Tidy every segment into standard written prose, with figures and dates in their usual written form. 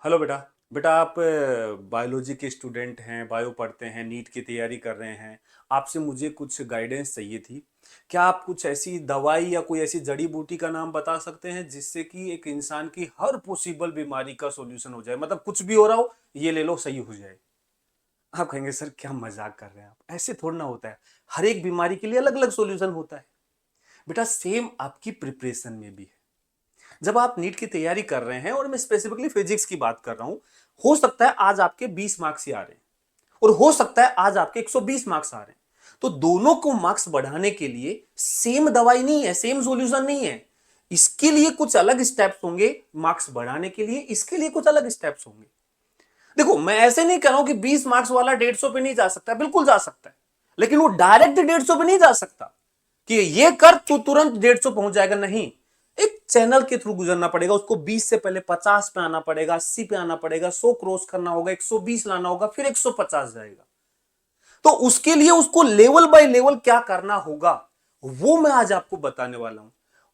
Hello बेटा। बेटा आप बायोलॉजी के स्टूडेंट हैं, बायो पढ़ते हैं, नीट की तैयारी कर रहे हैं। आपसे मुझे कुछ गाइडेंस चाहिए थी। क्या आप कुछ ऐसी दवाई या कोई ऐसी जड़ी बूटी का नाम बता सकते हैं जिससे कि एक इंसान की हर पॉसिबल बीमारी का सॉल्यूशन हो जाए, मतलब कुछ भी हो रहा हो ये ले लो सही हो जाए। आप कहेंगे सर क्या मजाक कर रहे हैं आप, ऐसे थोड़ा ना होता है। हर एक बीमारी के लिए अलग अलग सॉल्यूशन होता है। बेटा सेम आपकी प्रिपरेशन में भी है। जब आप नीट की तैयारी कर रहे हैं और मैं स्पेसिफिकली फिजिक्स की बात कर रहा हूं, हो सकता है आज आपके 20 मार्क्स ही आ रहे हैं और हो सकता है आज आपके 120 मार्क्स आ रहे हैं। तो दोनों को मार्क्स बढ़ाने के लिए सेम दवाई नहीं है, सेम सॉल्यूशन नहीं है। इसके लिए कुछ अलग स्टेप्स होंगे, मार्क्स बढ़ाने के लिए इसके लिए कुछ अलग स्टेप्स होंगे। देखो मैं ऐसे नहीं कह रहा हूं कि 20 मार्क्स वाला 150 पे नहीं जा सकता, बिल्कुल जा सकता है, लेकिन वो डायरेक्ट 150 पे नहीं जा सकता कि ये कर तू तुरंत 150 पहुंच जाएगा, नहीं। एक चैनल के थ्रू गुजरना पड़ेगा, उसको 20 से पहले 50 पे आना पड़ेगा, 80 पे आना पड़ेगा, 100 क्रॉस करना होगा, 120 लाना होगा, फिर 150 जाएगा। तो उसके लिए उसको लेवल बाय लेवल क्या करना होगा वो मैं आज आपको बताने वाला हूं।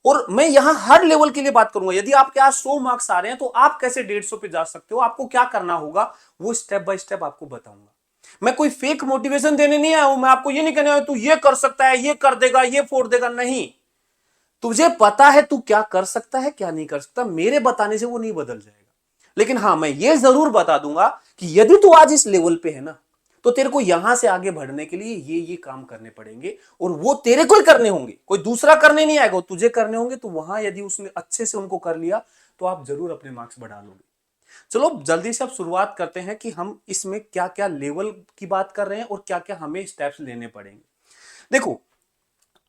और मैं यहां हर लेवल के लिए बात करूंगा। यदि आपके आज 100 मार्क्स आ रहे हैं तो आप कैसे 150 पे जा सकते हो, आपको क्या करना होगा, वो स्टेप बाय स्टेप आपको बताऊंगा। मैं कोई फेक मोटिवेशन देने नहीं आया हूं, मैं आपको ये नहीं कहने आया तू ये कर सकता है, ये कर देगा, ये फोड़ देगा, नहीं। तुझे पता है तू क्या कर सकता है क्या नहीं कर सकता, मेरे बताने से वो नहीं बदल जाएगा। लेकिन हां मैं ये जरूर बता दूंगा कि यदि तू आज इस लेवल पे है ना, तो तेरे को यहां से आगे बढ़ने के लिए ये काम करने पड़ेंगे और वो तेरे को ही करने होंगे, कोई दूसरा करने नहीं आएगा, तुझे करने होंगे। तो वहां यदि उसने अच्छे से उनको कर लिया तो आप जरूर अपने मार्क्स बढ़ा लोगे। चलो जल्दी से अब शुरुआत करते हैं कि हम इसमें क्या क्या लेवल की बात कर रहे हैं और क्या क्या हमें स्टेप्स लेने पड़ेंगे। देखो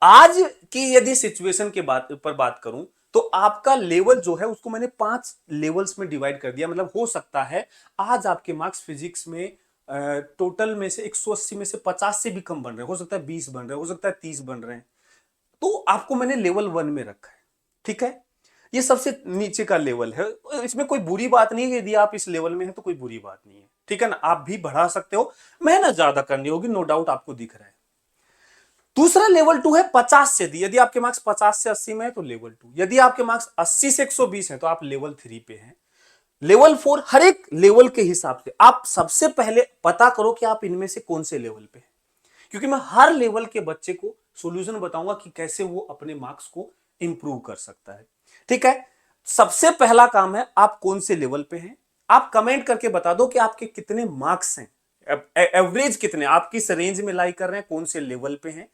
आज की यदि सिचुएशन के बात करूं तो आपका लेवल जो है उसको मैंने 5 लेवल्स में डिवाइड कर दिया। मतलब हो सकता है आज आपके मार्क्स फिजिक्स में टोटल में से 180 में से 50 से भी कम बन रहे हैं, हो सकता है 20 बन रहे हैं, हो सकता है 30 बन रहे हैं। तो आपको मैंने लेवल 1 में रखा है, ठीक है। ये सबसे नीचे का लेवल है। इसमें कोई बुरी बात नहीं है, यदि आप इस लेवल में हैं तो कोई बुरी बात नहीं है, ठीक है ना। आप भी बढ़ा सकते हो, मेहनत ज्यादा करनी होगी, नो डाउट, आपको दिख रहा है। दूसरा लेवल 2 है 50 से दी, यदि आपके मार्क्स 50 से 80 में है तो लेवल 2। यदि आपके मार्क्स 80 से 120 है तो आप लेवल 3 पे हैं। लेवल 4, हर एक लेवल के हिसाब से आप सबसे पहले पता करो कि आप इनमें से कौन से लेवल पे हैं, क्योंकि मैं हर लेवल के बच्चे को सॉल्यूशन बताऊंगा कि कैसे वो अपने मार्क्स को इंप्रूव कर सकता है, ठीक है। सबसे पहला काम है आप कौन से लेवल पे हैं। आप कमेंट करके बता दो कि आपके कितने मार्क्स हैं, एवरेज कितने, आप किस रेंज में लाई कर रहे हैं, कौन से लेवल पे हैं,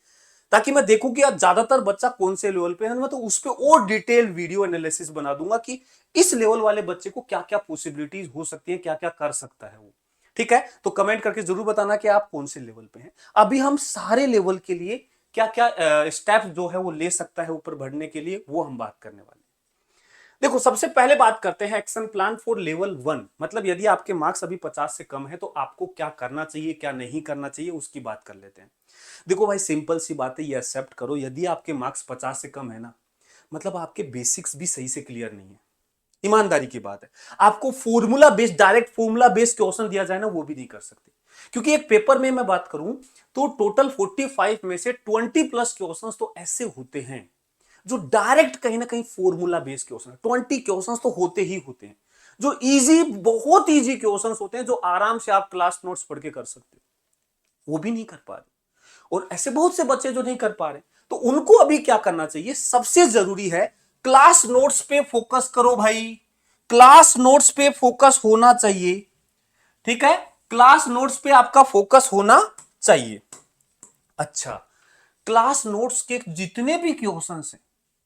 ताकि मैं देखूं कि आज ज्यादातर बच्चा कौन से लेवल पे है। मैं तो उस पर और डिटेल वीडियो एनालिसिस बना दूंगा कि इस लेवल वाले बच्चे को क्या क्या पॉसिबिलिटीज हो सकती है, क्या क्या कर सकता है वो, ठीक है। तो कमेंट करके जरूर बताना कि आप कौन से लेवल पे हैं। अभी हम सारे लेवल के लिए क्या क्या स्टेप्स जो है वो ले सकता है ऊपर बढ़ने के लिए, वो हम बात करने वाले हैं। देखो सबसे पहले बात करते हैं एक्शन प्लान फॉर लेवल 1। मतलब यदि आपके मार्क्स अभी 50 से कम है तो आपको क्या करना चाहिए क्या नहीं करना चाहिए उसकी बात कर लेते हैं। देखो भाई सिंपल सी बात है, ये एक्सेप्ट करो, यदि आपके मार्क्स 50 से कम है ना, मतलब आपके बेसिक्स भी सही से क्लियर नहीं है। ईमानदारी की बात है। आपको formula based, direct formula based question दिया जाए ना, वो भी नहीं कर सकते। क्योंकि एक पेपर में मैं बात करूं तो टोटल 45 में से 20 प्लस क्वेश्चंस तो ऐसे होते हैं जो डायरेक्ट कहीं ना कहीं फॉर्मूला बेस्ड क्वेश्चन, 20 क्वेश्चंस तो होते ही होते हैं जो इजी, बहुत इजी क्वेश्चंस होते हैं जो आराम से आप क्लास नोट्स पढ़ के कर सकते हो, वो भी नहीं कर पा रहे। और ऐसे बहुत से बच्चे जो नहीं कर पा रहे, तो उनको अभी क्या करना चाहिए, सबसे जरूरी है क्लास नोट्स पे फोकस करो भाई। क्लास नोट्स पे फोकस होना चाहिए, ठीक है। क्लास नोट्स पे आपका फोकस होना चाहिए। अच्छा, क्लास नोट्स के जितने भी क्वेश्चन हैं,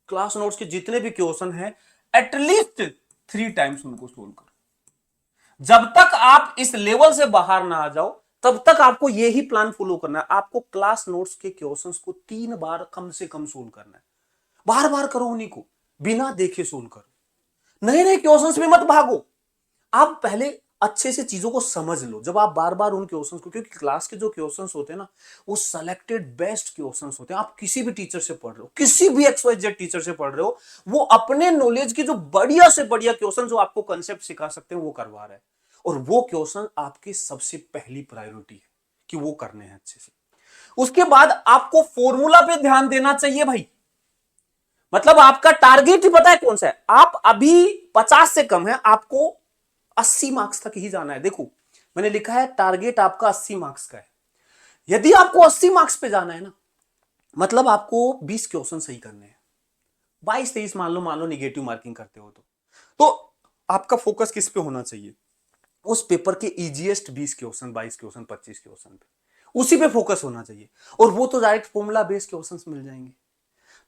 क्लास नोट्स के जितने भी क्वेश्चन हैं, एटलीस्ट 3 टाइम्स उनको सोल्व करो। जब तक आप इस लेवल से बाहर ना आ जाओ तब तक आपको यही प्लान फॉलो करना है। आपको क्लास नोट्स के क्वेश्चंस को 3 बार कम से कम सोल्व करना है। बार बार करो उन्हीं को, बिना देखे सोल्व करो। नए नए क्वेश्चंस में मत भागो। आप पहले अच्छे से चीजों को समझ लो, जब आप बार बार उन क्वेश्चंस को, क्योंकि क्लास के जो क्वेश्चंस होते हैं ना, वो सेलेक्टेड बेस्ट क्वेश्चंस होते हैं। आप किसी भी टीचर से पढ़ रहे हो, किसी भी XYZ टीचर से पढ़ रहे हो, वो अपने नॉलेज की जो बढ़िया से बढ़िया क्वेश्चन जो आपको कंसेप्ट सिखा सकते हैं वो करवा रहे हैं। और वो क्वेश्चन आपकी सबसे पहली प्रायोरिटी है कि वो करने हैं अच्छे से। उसके बाद आपको फॉर्मूला पे ध्यान देना चाहिए भाई। मतलब आपका टारगेट ही पता है कौन सा है। आप अभी 50 से कम है, आपको 80 मार्क्स तक ही जाना है। देखो मैंने लिखा है टारगेट आपका 80 मार्क्स का है। यदि आपको 80 मार्क्स पे जाना है ना, मतलब आपको 20 क्वेश्चन सही करने हैं। 22-23 मान लो निगेटिव मार्किंग करते हो तो आपका फोकस किस पे होना चाहिए? उस पेपर के इजीएस्ट 20 क्वेश्चन, 22 क्वेश्चन, 25 क्वेश्चन पे, उसी पे फोकस होना चाहिए। और वो तो डायरेक्ट फॉर्मूला बेस्ड क्वेश्चंस मिल जाएंगे।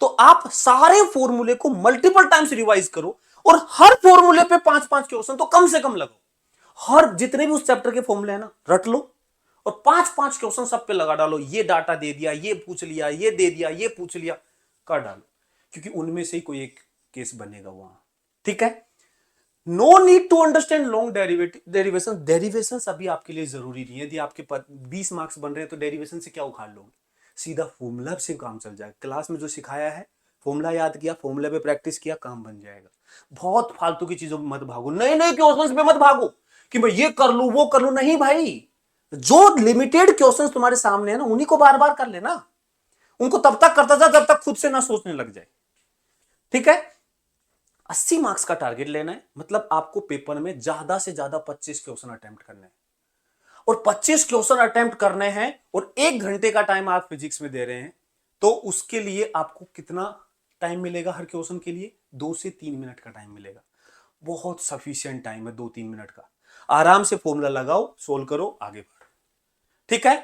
तो आप सारे फॉर्मूले को मल्टीपल टाइम्स रिवाइज करो और हर फॉर्मूले पे 5-5 क्वेश्चन तो कम से कम लगाओ। हर जितने भी उस चैप्टर के फॉर्मूले हैं ना, रट लो और 5-5 क्वेश्चन सब पे लगा डालो। ये डाटा दे दिया, ये पूछ लिया, ये दे दिया, ये पूछ लिया, कर डालो, क्योंकि उनमें से ही कोई एक केस बनेगा वहां। ठीक है? No need to understand long derivation. Derivation अभी आपके लिए जरूरी नहीं है। यदि आपके 20 मार्क्स बन रहे हैं तो डेरिवेशन से क्या उखाड़ लोगे? सीधा फॉर्मूला से काम चल जाएगा। क्लास में जो सिखाया है, फॉर्मूला याद किया, फॉर्मूला पे प्रैक्टिस किया, काम बन जाएगा। बहुत फालतू की चीजों में मत भागो, नए नए क्वेश्चंस पे मत भागो कि मैं ये कर लूं वो कर लूं। नहीं भाई, जो लिमिटेड क्वेश्चंस तुम्हारे सामने है ना, उन्हीं को बार बार कर लेना। उनको तब तक करता जा जब तक खुद से ना सोचने लग जाए। ठीक है? 80 मार्क्स का टारगेट लेना है, मतलब आपको पेपर में ज्यादा से ज्यादा 25 क्वेश्चन अटेम्प्ट करने हैं। और 25 क्वेश्चन अटेम्प्ट करने हैं और 1 घंटे का टाइम आप फिजिक्स में दे रहे हैं, तो उसके लिए आपको कितना टाइम मिलेगा? हर क्वेश्चन के लिए 2 से 3 मिनट का टाइम मिलेगा। बहुत सफिशिएंट टाइम है 2-3 मिनट का। आराम से फॉर्मूला लगाओ, सोल्व करो, आगे बढ़ो। ठीक है?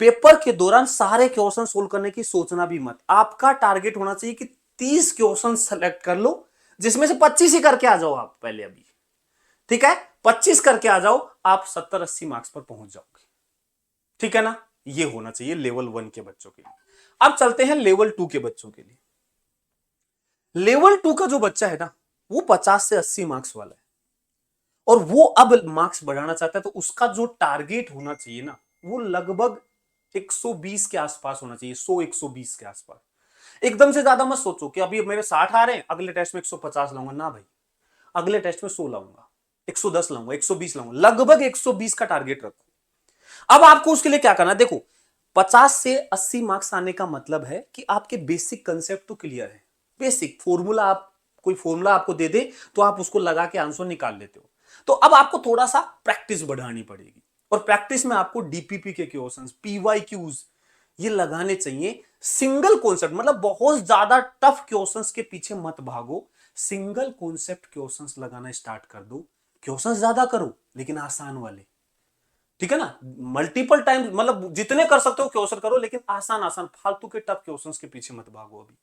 पेपर के दौरान सारे क्वेश्चन सोल्व करने की सोचना भी मत। आपका टारगेट होना चाहिए कि 30 क्वेश्चन सेलेक्ट कर लो, जिसमें से 25 ही करके आ जाओ आप पहले अभी। ठीक है? 25 करके आ जाओ, आप 70-80 मार्क्स पर पहुंच जाओगे। ठीक है ना? ये होना चाहिए लेवल 1 के बच्चों के लिए। अब चलते हैं लेवल 2 के बच्चों के लिए। लेवल 2 का जो बच्चा है ना, वो 50 से 80 मार्क्स वाला है और वो अब मार्क्स बढ़ाना चाहता है, तो उसका जो टारगेट होना चाहिए ना, वो लगभग 120 के आसपास होना चाहिए। 100-120 के आसपास। एकदम से ज्यादा मत सोचो कि अभी मेरे 60 आ रहे हैं, अगले टेस्ट में 150 लाऊंगा। ना भाई, अगले टेस्ट में 100 लाऊंगा, 110 लाऊंगा, 120 लाऊंगा। लगभग 120 का टारगेट रखो। अब आपको उसके लिए क्या करना है? देखो, 50 से 80 मार्क्स आने का मतलब है कि आपके बेसिक कंसेप्ट तो क्लियर है। बेसिक फॉर्मूला, आप कोई फॉर्मूला आपको दे दे तो आप उसको लगा के आंसर निकाल लेते हो। तो अब आपको थोड़ा सा प्रैक्टिस बढ़ानी पड़ेगी और प्रैक्टिस में आपको डीपीपी के क्वेश्चंस, पीवाईक्यूज ये लगाने चाहिए। सिंगल कॉन्सेप्ट, मतलब बहुत ज्यादा टफ क्वेश्चंस के पीछे मत भागो। सिंगल कॉन्सेप्ट क्वेश्चंस लगाना स्टार्ट कर दो। क्वेश्चंस ज्यादा करो लेकिन आसान वाले। ठीक है ना? मल्टीपल टाइम, मतलब जितने कर सकते हो क्वेश्चन करो, लेकिन आसान आसान, फालतू के टफ क्वेश्चंस के पीछे मत भागो। अभी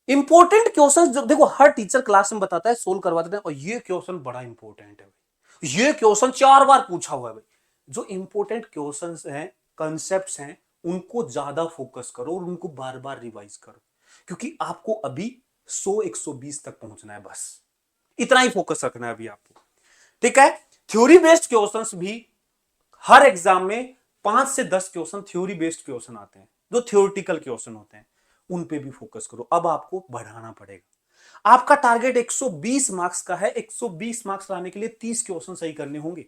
इंपॉर्टेंट क्वेश्चंस जो देखो, हर टीचर क्लास में बताता है, सोल्व करवा देते हैं, और ये क्वेश्चन बड़ा इंपॉर्टेंट है भाई, ये क्वेश्चन 4 बार पूछा हुआ है भाई। जो इंपॉर्टेंट क्वेश्चंस हैं, कंसेप्ट्स हैं, उनको ज्यादा फोकस करो और उनको बार बार रिवाइज करो, क्योंकि आपको अभी 100-120 तक पहुंचना है। बस इतना ही फोकस रखना है अभी आपको। ठीक है? थ्योरी बेस्ड क्वेश्चंस भी हर एग्जाम में 5 से 10 क्वेश्चन थ्योरी बेस्ड क्वेश्चन आते हैं, जो थ्योरेटिकल क्वेश्चन होते हैं, उन पे भी फोकस करो। अब आपको बढ़ाना पड़ेगा। आपका टारगेट 120 मार्क्स का है। 120 मार्क्स लाने के लिए 30 क्वेश्चन सही करने होंगे।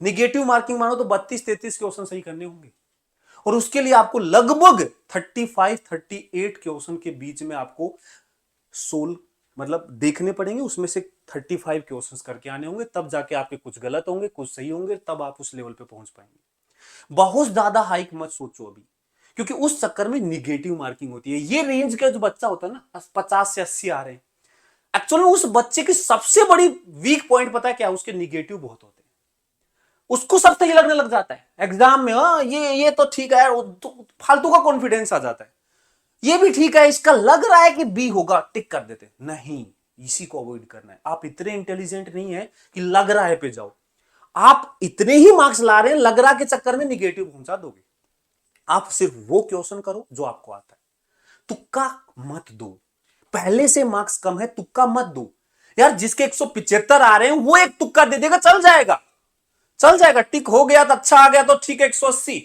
निगेटिव मार्किंग मानो तो 32-33 क्वेश्चन सही करने होंगे। और उसके लिए आपको लगभग 35-38 क्वेश्चन के बीच में आपको सोल्व, मतलब देखने पड़ेंगे। उसमें से 35 क्वेश्चंस करके आने होंगे, तब जाके आपके कुछ गलत होंगे, कुछ सही होंगे, तब आप उस लेवल पे पहुंच पाएंगे। बहुत ज्यादा हाइक मत सोचो अभी, क्योंकि उस चक्कर में निगेटिव मार्किंग होती है। ये रेंज का जो बच्चा होता है ना, 50 से 80 आ रहे हैं, एक्चुअली उस बच्चे की सबसे बड़ी वीक पॉइंट पता है क्या? उसके निगेटिव बहुत होते हैं। उसको सब सही लगने लग जाता है एग्जाम में। हाँ, ये तो ठीक है, तो फालतू का कॉन्फिडेंस आ जाता है। ये भी ठीक है, इसका लग रहा है कि बी होगा, टिक कर देते। नहीं, इसी को अवॉइड करना है। आप इतने इंटेलिजेंट नहीं है कि लग रहा है पे जाओ। आप इतने ही मार्क्स ला रहे हैं, लग रहा के चक्कर में निगेटिव पहुंचा दोगे। आप सिर्फ वो क्वेश्चन करो जो आपको आता है। तुक्का मत दो। पहले से मार्क्स कम है, तुक्का मत दो। यार जिसके 175 आ रहे हैं, वो एक तुक्का दे देगा, चल जाएगा, चल जाएगा। टिक हो गया तो अच्छा आ गया तो ठीक है, 180।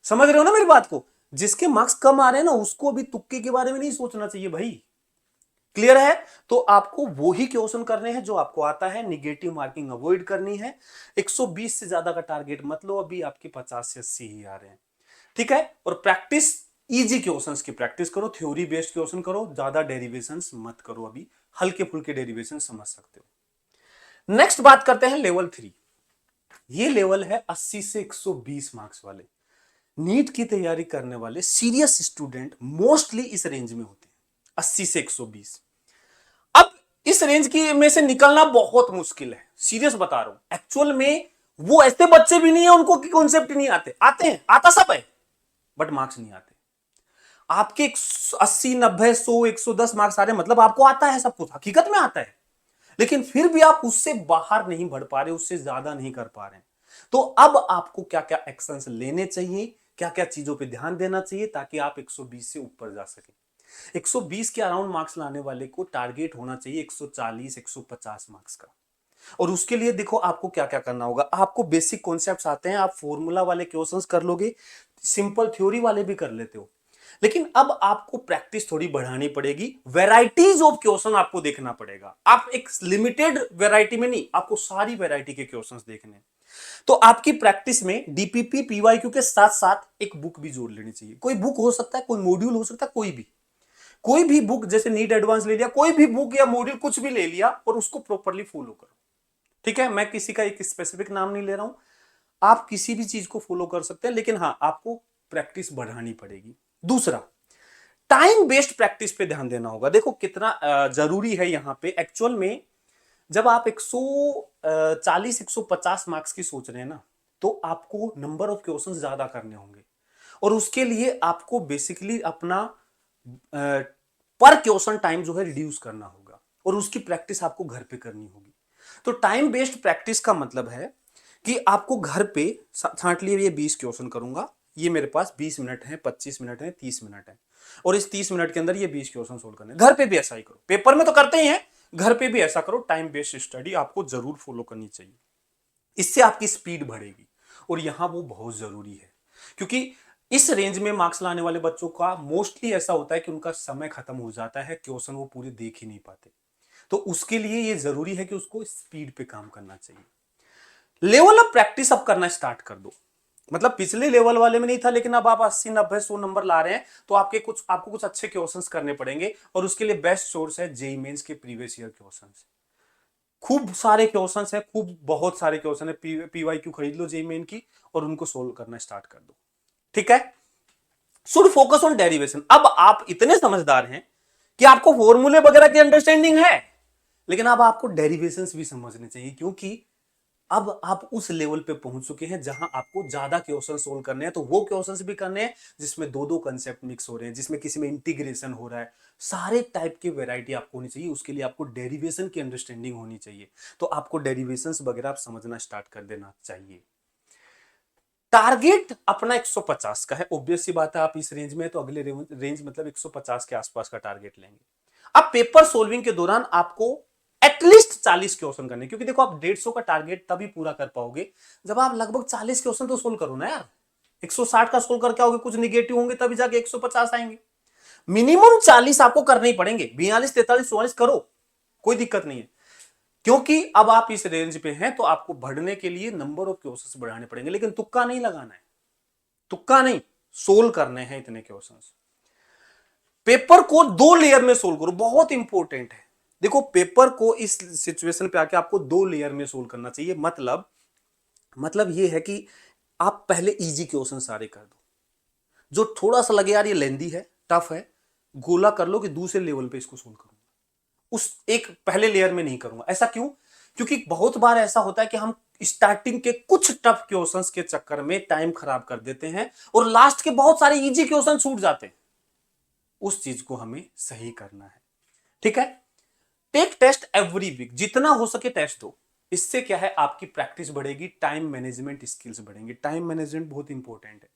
समझ रहे हो ना मेरी बात को? जिसके मार्क्स कम आ रहे हैं ना, उसको अभी तुक्के के बारे में नहीं सोचना चाहिए भाई। क्लियर है? तो आपको वो ही क्वेश्चन करने हैं जो आपको आता है। निगेटिव मार्किंग अवॉइड करनी है। 120 से ज्यादा का टारगेट मत लो, अभी आपके 50 से 80 ही आ रहे हैं। ठीक है? और प्रैक्टिस, इजी क्वेश्चंस की प्रैक्टिस करो, थ्योरी बेस्ड क्वेश्चन करो, ज्यादा डेरिवेशंस मत करो। अभी हल्के फुल्के डेरिवेशन समझ सकते हो। नेक्स्ट बात करते हैं लेवल 3। ये लेवल है 80 से 120 मार्क्स वाले। नीट की तैयारी करने वाले सीरियस स्टूडेंट मोस्टली इस रेंज में होते हैं, 80 से 120। अब इस रेंज की में से निकलना बहुत मुश्किल है, सीरियस बता रहा हूं। एक्चुअल में वो ऐसे बच्चे भी नहीं है उनको कि कॉन्सेप्ट नहीं आते, आते हैं, आता सब है, बट मार्क्स नहीं आते। आपके 80, 90, 100, 110 मार्क्स आ रहे, मतलब आपको आता है सब कुछ, हकीकत में आता है, लेकिन फिर भी आप उससे बाहर नहीं बढ़ पा रहे, उससे ज्यादा नहीं कर पा रहे। तो अब आपको क्या क्या एक्शंस लेने चाहिए, क्या क्या चीजों पे ध्यान देना चाहिए ताकि आप 120 से ऊपर जा सके। 120 के अराउंड मार्क्स लाने वाले को टारगेट होना चाहिए 140, 150 मार्क्स का। और उसके लिए देखो आपको क्या क्या करना होगा। आपको बेसिक कॉन्सेप्ट्स आते हैं, आप फॉर्मूला वाले क्वेश्चंस कर लोगे, सिंपल थ्योरी वाले भी कर लेते हो, लेकिन अब आपको प्रैक्टिस थोड़ी बढ़ानी पड़ेगी। वैराइटीज ऑफ क्वेश्चन आपको देखना पड़ेगा। आप एक लिमिटेड वैरायटी में नहीं, आपको सारी वैरायटी के क्वेश्चंस देखने। तो आपकी प्रैक्टिस में डीपीपी पीवाईक्यू के साथ साथ एक बुक भी जोड़ लेनी चाहिए। कोई बुक हो सकता है, कोई मॉड्यूल हो सकता है, कोई भी बुक, जैसे नीट एडवांस ले लिया, कोई भी बुक या मॉड्यूल कुछ भी ले लिया और उसको प्रॉपरली फॉलो करो। ठीक है, मैं किसी का एक स्पेसिफिक नाम नहीं ले रहा हूं, आप किसी भी चीज को फॉलो कर सकते हैं, लेकिन हाँ आपको प्रैक्टिस बढ़ानी पड़ेगी। दूसरा, टाइम बेस्ड प्रैक्टिस पे ध्यान देना होगा। देखो कितना जरूरी है यहां पे। एक्चुअल में जब आप 140, 150 मार्क्स की सोच रहे हैं ना, तो आपको नंबर ऑफ क्वेश्चंस ज्यादा करने होंगे, और उसके लिए आपको बेसिकली अपना पर क्वेश्चन टाइम जो है रिड्यूस करना होगा, और उसकी प्रैक्टिस आपको घर पे करनी होगी। तो टाइम बेस्ड प्रैक्टिस का मतलब है कि आपको घर पे छांट लिए, ये 20 क्वेश्चन करूंगा, ये मेरे पास 20 मिनट है, 25 मिनट है, 30 मिनट है, और इस 30 मिनट के अंदर ये 20 क्वेश्चन सोल्व करने। घर पे भी ऐसा ही करो, पेपर में तो करते ही हैं, घर पे भी ऐसा करो। टाइम बेस्ड स्टडी आपको जरूर फॉलो करनी चाहिए, इससे आपकी स्पीड बढ़ेगी, और यहां वो बहुत जरूरी है, क्योंकि इस रेंज में मार्क्स लाने वाले बच्चों का मोस्टली ऐसा होता है कि उनका समय खत्म हो जाता है, क्वेश्चन वो पूरे देख ही नहीं पाते। तो उसके लिए ये जरूरी है कि उसको स्पीड पे काम करना चाहिए। लेवल ऑफ प्रैक्टिस अब करना स्टार्ट कर दो। मतलब पिछले लेवल वाले में नहीं था, लेकिन अब आप 80, 90, 100 नंबर ला रहे हैं, तो आपको कुछ अच्छे क्वेश्चंस करने पड़ेंगे, और उसके लिए बेस्ट सोर्स है जेईई मेंस के प्रीवियस ईयर क्वेश्चंस। खूब सारे क्वेश्चंस है, खूब बहुत सारे क्वेश्चन है, पीवाईक्यू खरीद लो जेईई मेन की, और उनको सोल्व करना स्टार्ट कर दो। ठीक है, शुड फोकस ऑन डेरिवेशन। अब आप इतने समझदार हैं कि आपको फॉर्मूले वगैरह की अंडरस्टैंडिंग है, लेकिन अब आपको डेरिवेशंस भी समझने चाहिए, क्योंकि अब आप उस लेवल पे पहुंच चुके हैं जहां आपको ज्यादा क्वेश्चन सोल्व करने हैं। तो वो क्वेश्चंस भी करने हैं जिसमें दो दो कंसेप्ट मिक्स हो रहे हैं, जिसमें किसी में इंटीग्रेशन हो रहा है। सारे टाइप की वैरायटी आपको होनी चाहिए, उसके लिए आपको डेरिवेशन की अंडरस्टैंडिंग होनी चाहिए। तो आपको डेरिवेशंस वगैरह आप समझना स्टार्ट कर देना चाहिए। टारगेट अपना 150 का है, ऑब्वियस सी बात है, आप इस रेंज में, तो अगले रेंज मतलब 150 के आसपास का टारगेट लेंगे। अब पेपर सोल्विंग के दौरान आपको एटलीस्ट 40 क्वेश्चन करने, क्योंकि देखो आप 150 का टारगेट तभी पूरा कर पाओगे जब आप लगभग 40 क्वेश्चन तो सोल्व करो ना यार। 160 का सोल्व करके आओगे, कुछ निगेटिव होंगे, तभी जाके 150 आएंगे। मिनिमम 40 आपको करने ही पड़ेंगे। 42, 43, 44 करो, कोई दिक्कत नहीं है, क्योंकि अब आप इस रेंज पे हैं, तो आपको बढ़ने के लिए नंबर ऑफ क्वेश्चंस बढ़ाने पड़ेंगे, लेकिन तुक्का नहीं लगाना है, तुक्का नहीं, सोल्व करने हैं इतने क्वेश्चंस। पेपर को 2 लेयर में सोल्व करो, बहुत इंपॉर्टेंट है। देखो पेपर को इस सिचुएशन पे आके आपको 2 लेयर में सोल्व करना चाहिए। मतलब ये है कि आप पहले इजी क्वेश्चन सारे कर दो, जो थोड़ा सा लगे यार ये लेंदी है, टफ है, गोला कर लो कि दूसरे लेवल पे इसको सोल्व करूंगा, उस एक पहले लेयर में नहीं करूंगा। ऐसा क्यों? क्योंकि बहुत बार ऐसा होता है कि हम स्टार्टिंग के कुछ टफ क्वेश्चंस के चक्कर में टाइम खराब कर देते हैं, और लास्ट के बहुत सारे इजी क्वेश्चन छूट जाते हैं। उस चीज को हमें सही करना है। ठीक है, टेक टेस्ट एवरी वीक, जितना हो सके टेस्ट दो। इससे क्या है, आपकी प्रैक्टिस बढ़ेगी, टाइम मैनेजमेंट स्किल्स बढ़ेंगे। टाइम मैनेजमेंट बहुत इंपॉर्टेंट है।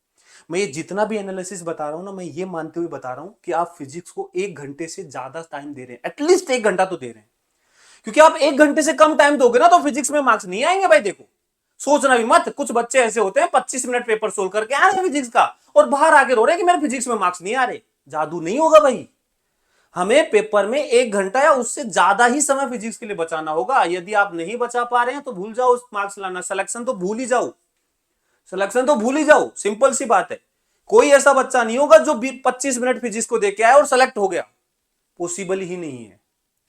मैं ये जितना भी एनालिसिस बता रहा हूं ना, मैं ये मानते हुए बता रहा हूं कि आप फिजिक्स को 1 घंटे से ज्यादा टाइम दे रहे हैं, एटलीस्ट 1 घंटा तो दे रहे हैं, क्योंकि आप 1 घंटे से कम टाइम दोगे ना, तो फिजिक्स में मार्क्स नहीं आएंगे भाई। देखो, सोचना भी मत, कुछ बच्चे ऐसे होते हैं 25 मिनट पेपर सोल्व करके आ रहे हैं फिजिक्स का, और बाहर आके रो रहे हैं कि मेरे फिजिक्स में मार्क्स नहीं आ रहे। जादू नहीं होगा भाई, हमें पेपर में 1 घंटा या उससे ज्यादा ही समय फिजिक्स के लिए बचाना होगा। यदि आप नहीं बचा पा रहे हैं तो भूल जाओ मार्क्स लाना, सिलेक्शन तो भूल ही जाओ, सिलेक्शन तो भूल ही जाओ, सिंपल सी बात है। कोई ऐसा बच्चा नहीं होगा जो 25 मिनट फिजिक्स को देके आया और सेलेक्ट हो गया, पॉसिबल ही नहीं है।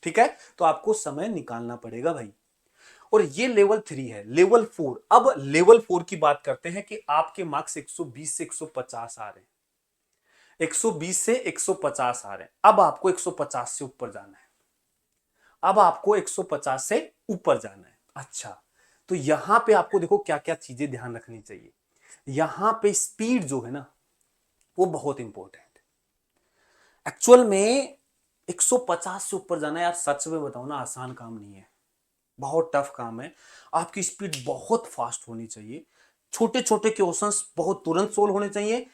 ठीक है, तो आपको समय निकालना पड़ेगा भाई। और ये लेवल 3 है। लेवल 4, अब लेवल 4 की बात करते हैं कि आपके मार्क्स 120 से 150 आ रहे हैं, 120 से 150 आ रहे हैं। अब आपको 150 से ऊपर जाना है, अब आपको 150 से ऊपर जाना है। अच्छा, तो यहां पे आपको देखो क्या क्या चीजें ध्यान रखनी चाहिए। यहां पे स्पीड जो है ना वो बहुत इंपॉर्टेंट है। एक्चुअल में 150 से ऊपर जाना यार, सच में बताऊं ना, आसान काम नहीं है, बहुत टफ काम है। आपकी स्पीड बहुत फास्ट होनी चाहिए, छोटे छोटे क्वेश्चंस बहुत तुरंत सोल्व होने चाहिए,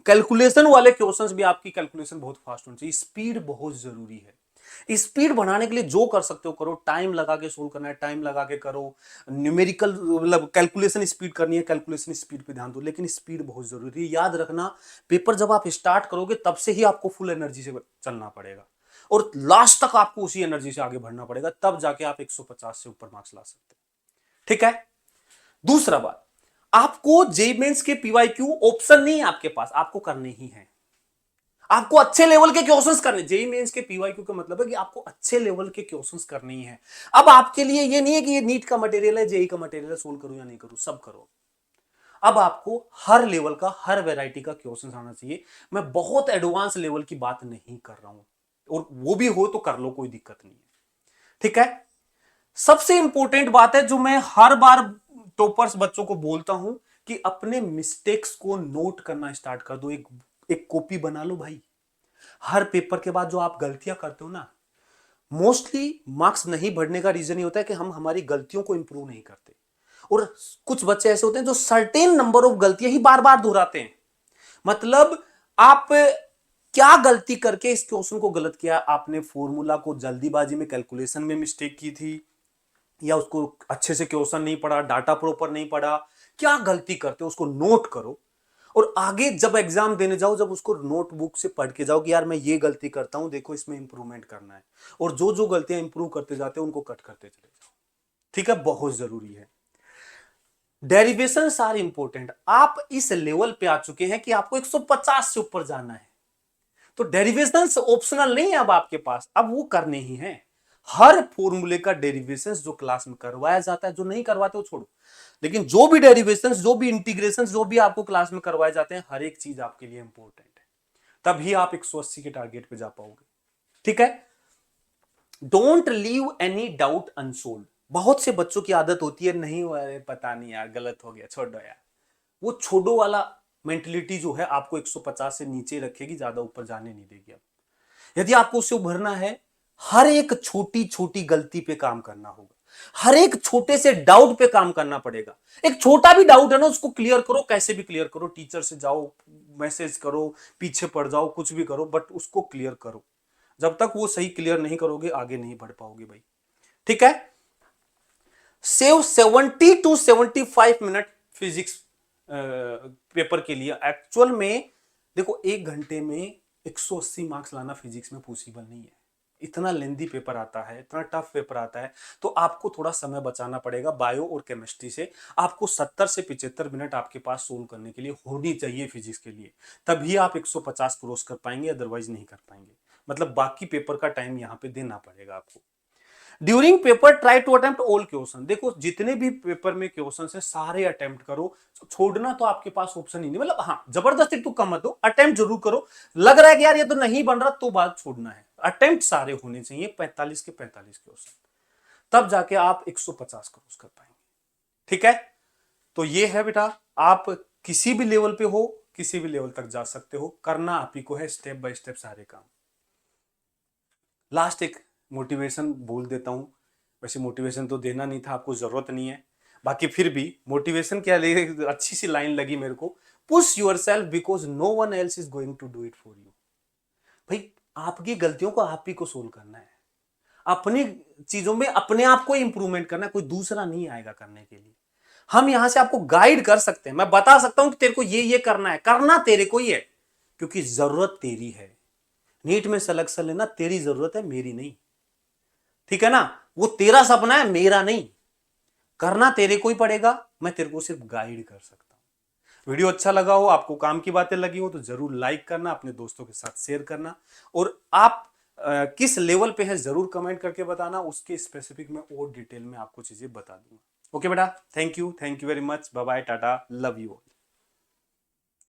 कैलकुलेशन वाले क्वेश्चंस भी आपकी कैलकुलेशन बहुत फास्ट होनी चाहिए। स्पीड बहुत जरूरी है। स्पीड बढ़ाने के लिए जो कर सकते हो करो, टाइम लगा के सोल्व करना है टाइम लगा के करो, न्यूमेरिकल मतलब कैलकुलेशन स्पीड करनी है कैलकुलेशन स्पीड पे ध्यान दो, लेकिन स्पीड बहुत जरूरी है। याद रखना, पेपर जब आप स्टार्ट करोगे तब से ही आपको फुल एनर्जी से चलना पड़ेगा और लास्ट तक आपको उसी एनर्जी से आगे बढ़ना पड़ेगा, तब जाके आप 150 से ऊपर मार्क्स ला सकते हैं। ठीक है। दूसरा बात, आपको जेई मेंस के पीवाईक्यू ऑप्शन नहीं है आपके पास, आपको करने ही है। आपको अच्छे लेवल के क्वेश्चंस करने, जेई मेंस के पीवाईक्यू का मतलब है कि आपको अच्छे लेवल के क्वेश्चंस करने ही है। अब आपके लिए ये नहीं है कि ये नीट का मटेरियल है, जेई का मटेरियल है, सोल्व करूं या नहीं करूं, सब करो। अब आपको हर लेवल का, हर वैरायटी का क्वेश्चन आना चाहिए। मैं बहुत एडवांस लेवल की बात नहीं कर रहा हूं, और वो भी हो तो कर लो, कोई दिक्कत नहीं है। ठीक है। सबसे इंपॉर्टेंट बात है जो मैं हर बार टॉपर्स बच्चों को बोलता हूं कि अपने मिस्टेक्स को नोट करना स्टार्ट कर दो। एक कॉपी बना लो भाई। हर पेपर के बाद जो आप गलतियां करते हो ना, मोस्टली मार्क्स नहीं बढ़ने का रीजन ये होता है कि हम हमारी गलतियों को इंप्रूव नहीं करते। और कुछ बच्चे ऐसे होते हैं जो सर्टेन नंबर ऑफ गलतियां ही बार बार दोहराते हैं। मतलब आप क्या गलती करके इस क्वेश्चन को गलत किया, आपने फॉर्मूला को जल्दीबाजी में कैलकुलेशन में मिस्टेक की थी, या उसको अच्छे से क्वेश्चन नहीं पढ़ा, डाटा प्रॉपर नहीं पढ़ा, क्या गलती करते हो उसको नोट करो। और आगे जब एग्जाम देने जाओ, जब उसको नोटबुक से पढ़ के जाओ कि यार मैं ये गलती करता हूं, देखो इसमें इंप्रूवमेंट करना है, और जो जो गलतियां इंप्रूव करते जाते हो उनको कट करते चले जाओ। ठीक है, बहुत जरूरी है। Derivations are important. आप इस लेवल पे आ चुके हैं कि आपको 150 से ऊपर जाना है, तो डेरिवेशंस ऑप्शनल नहीं है अब आपके पास, अब वो करने ही है। हर फॉर्मूले का डेरिवेशंस जो क्लास में करवाया जाता है, जो नहीं करवाते वो छोड़ो, लेकिन जो भी डेरिवेशंस, जो भी इंटीग्रेशंस, जो भी आपको क्लास में करवाए जाते हैं, हर एक चीज आपके लिए इंपॉर्टेंट है। तभी आप 180 के टारगेट पे जा पाओगे। ठीक है। Don't leave any doubt unsolved. बहुत से बच्चों की आदत होती है, नहीं अरे पता नहीं यार, गलत हो गया, छोड़ो यार। वो छोड़ो वाला मेंटेलिटी जो है आपको 150 से नीचे रखेगी, ज्यादा ऊपर जाने नहीं देगी। अब यदि आपको उससे उभरना है, हर एक छोटी छोटी गलती पे काम करना होगा, हर एक छोटे से डाउट पे काम करना पड़ेगा। एक छोटा भी डाउट है ना, उसको क्लियर करो, कैसे भी क्लियर करो, टीचर से जाओ, मैसेज करो, पीछे पड़ जाओ, कुछ भी करो, बट उसको क्लियर करो। जब तक वो सही क्लियर नहीं करोगे आगे नहीं बढ़ पाओगे भाई। ठीक है। Save 70 to 75 minute physics paper के लिए। एक्चुअल में देखो, 1 घंटे में 180 मार्क्स लाना फिजिक्स में पॉसिबल नहीं है। इतना लेंदी पेपर आता है, इतना टफ पेपर आता है, तो आपको थोड़ा समय बचाना पड़ेगा। बायो और केमिस्ट्री से आपको 70 से 75 मिनट आपके पास सोल्व करने के लिए होनी चाहिए फिजिक्स के लिए, तभी आप 150 क्रॉस कर पाएंगे, अदरवाइज नहीं कर पाएंगे। मतलब बाकी पेपर का टाइम यहां पे देना पड़ेगा आपको। During paper try to attempt all question. देखो, जितने भी पेपर में क्वेश्चन है सारे अटेम्प्ट करो, छोड़ना तो आपके पास ऑप्शन ही नहीं। मतलब हाँ, जबरदस्ती तुक्का मत दो, अटेम्प्ट जरूर करो। लग रहा है कि यार ये तो नहीं बन रहा, तो बात छोड़ना है। अटेम्प्ट सारे होने चाहिए, 45 के 45 क्वेश्चन, तब जाके आप 150 क्रॉस कर पाएंगे। ठीक है। तो ये है बेटा, आप किसी भी लेवल पे हो, किसी भी लेवल तक जा सकते हो, करना आप ही को है, स्टेप बाय स्टेप सारे काम। लास्ट एक मोटिवेशन बोल देता हूं। वैसे मोटिवेशन तो देना नहीं था, आपको जरूरत नहीं है, बाकी फिर भी मोटिवेशन क्या लगे, अच्छी सी लाइन लगी मेरे को। Push yourself because no one else is going to do it for you. भाई, आपकी गलतियों को आप ही को सोल्व करना है, अपनी चीजों में अपने आप को इंप्रूवमेंट करना है, कोई दूसरा नहीं आएगा करने के लिए। हम यहां से आपको गाइड कर सकते हैं, मैं बता सकता हूं कि तेरे को ये करना है, करना तेरे को ही है, क्योंकि जरूरत तेरी है। नीट में सिलेक्शन लेना तेरी जरूरत है, मेरी नहीं। ठीक है ना, वो तेरा सपना है, मेरा नहीं। करना तेरे को ही पड़ेगा, मैं तेरे को सिर्फ गाइड कर सकता हूं। वीडियो अच्छा लगा हो, आपको काम की बातें लगी हो, तो जरूर लाइक करना, अपने दोस्तों के साथ शेयर करना। और आप किस लेवल पे है जरूर कमेंट करके बताना, उसके स्पेसिफिक में और डिटेल में आपको चीजें बता दूंगा। ओके बेटा, thank you very much, bye bye, tata, love you.